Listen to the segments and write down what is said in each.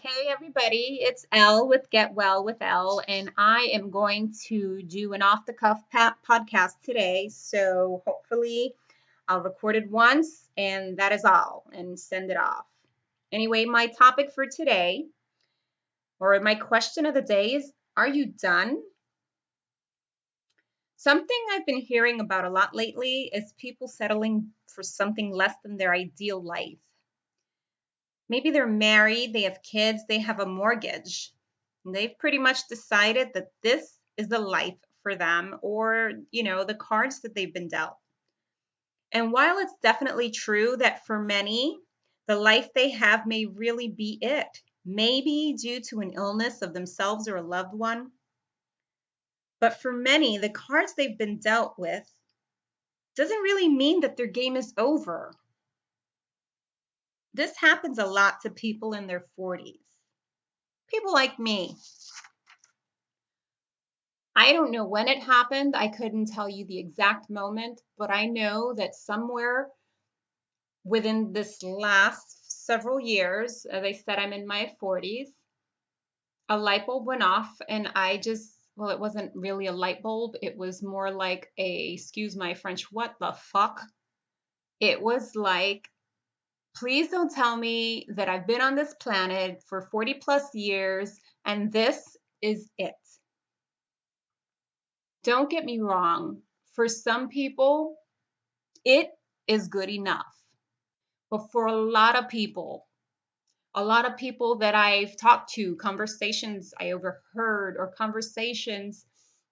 Hey everybody, it's Elle with Get Well with Elle, and I am going to do an off the cuff podcast today. So hopefully I'll record it once and that is all and send it off. Anyway, my topic for today, or my question of the day is, are you done? Something I've been hearing about a lot lately is people settling for something less than their ideal life. Maybe they're married, they have kids, they have a mortgage. They've pretty much decided that this is the life for them or, the cards that they've been dealt. And while it's definitely true that for many, the life they have may really be it, maybe due to an illness of themselves or a loved one. But for many, the cards they've been dealt with doesn't really mean that their game is over. This happens a lot to people in their 40s. People like me. I don't know when it happened. I couldn't tell you the exact moment, but I know that somewhere within this last several years, as I said, I'm in my 40s, a light bulb went off and well, it wasn't really a light bulb. It was more like excuse my French, what the fuck? It was like, please don't tell me that I've been on this planet for 40 plus years and this is it. Don't get me wrong. For some people, it is good enough. But for a lot of people that I've talked to, conversations I overheard, or conversations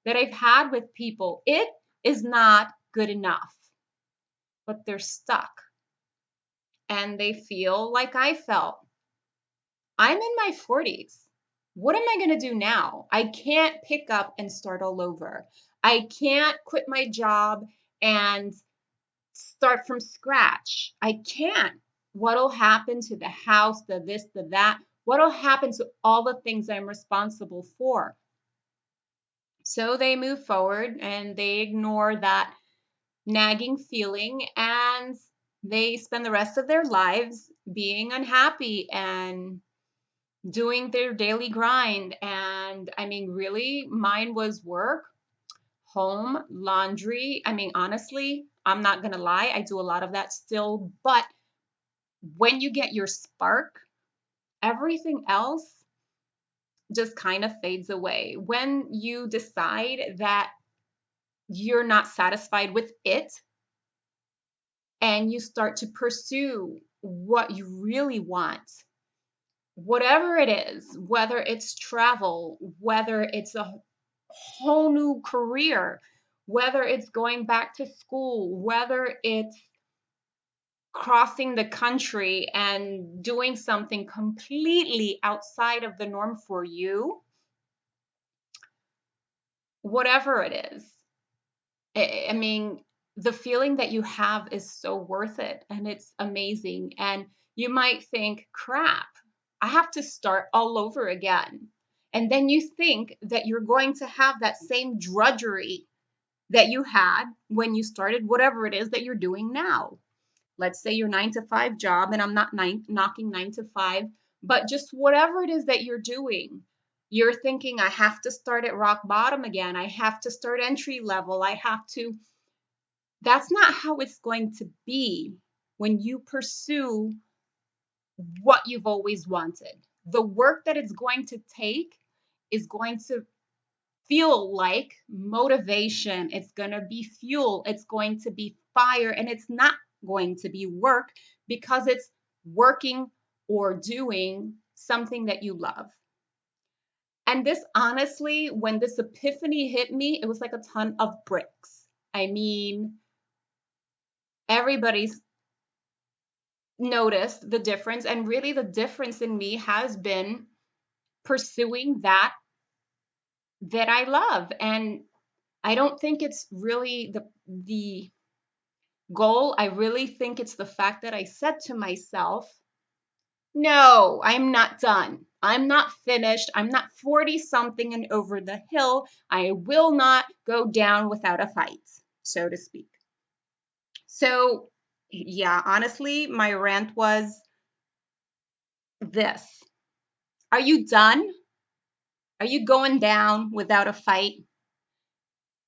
that I've had with people, it is not good enough. But they're stuck and they feel like I felt. I'm in my 40s. What am I going to do now? I can't pick up and start all over. I can't quit my job and start from scratch. I can't. What'll happen to the house, the this, the that? What'll happen to all the things I'm responsible for? So they move forward and they ignore that nagging feeling and they spend the rest of their lives being unhappy and doing their daily grind. And I mean, really, mine was work, home, laundry. I mean, honestly, I'm not going to lie. I do a lot of that still. But when you get your spark, everything else just kind of fades away. When you decide that you're not satisfied with it and you start to pursue what you really want, whatever it is, whether it's travel, whether it's a whole new career, whether it's going back to school, whether it's crossing the country and doing something completely outside of the norm for you, whatever it is. I mean, the feeling that you have is so worth it and it's amazing. And you might think, crap, I have to start all over again. And then you think that you're going to have that same drudgery that you had when you started whatever it is that you're doing now. Let's say your 9 to 5 job, and I'm not knocking 9 to 5, but just whatever it is that you're doing, you're thinking, I have to start at rock bottom again. I have to start entry level. I have to. That's not how it's going to be when you pursue what you've always wanted. The work that it's going to take is going to feel like motivation. It's going to be fuel. It's going to be fire. And it's not going to be work because it's working or doing something that you love. And this, honestly, when this epiphany hit me, it was like a ton of bricks. I mean, everybody's noticed the difference. And really, the difference in me has been pursuing that I love. And I don't think it's really the goal. I really think it's the fact that I said to myself, no, I'm not done. I'm not finished. I'm not 40 something and over the hill. I will not go down without a fight, so to speak. So, yeah, honestly, my rant was this. Are you done? Are you going down without a fight?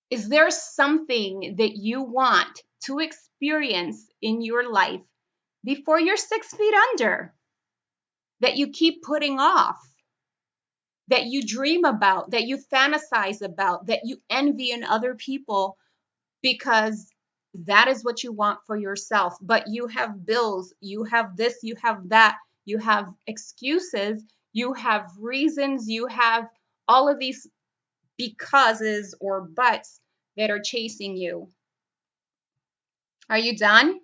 Is there something that you want to experience in your life before you're 6 feet under that you keep putting off, that you dream about, that you fantasize about, that you envy in other people because that is what you want for yourself? But you have bills, you have this, you have that, you have excuses, you have reasons, you have all of these becauses or buts that are chasing you. Are you done?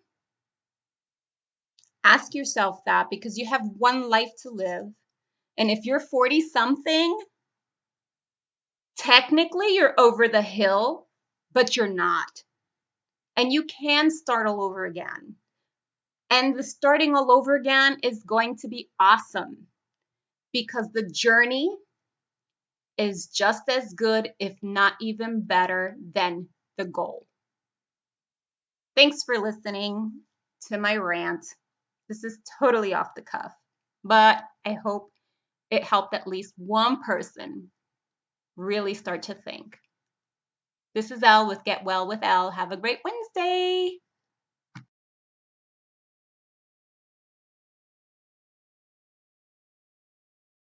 Ask yourself that, because you have one life to live. And if you're 40 something, technically you're over the hill, but you're not. And you can start all over again. And the starting all over again is going to be awesome, because the journey is just as good, if not even better, than the goal. Thanks for listening to my rant. This is totally off the cuff, but I hope it helped at least one person really start to think. This is Elle with Get Well with Elle. Have a great Wednesday.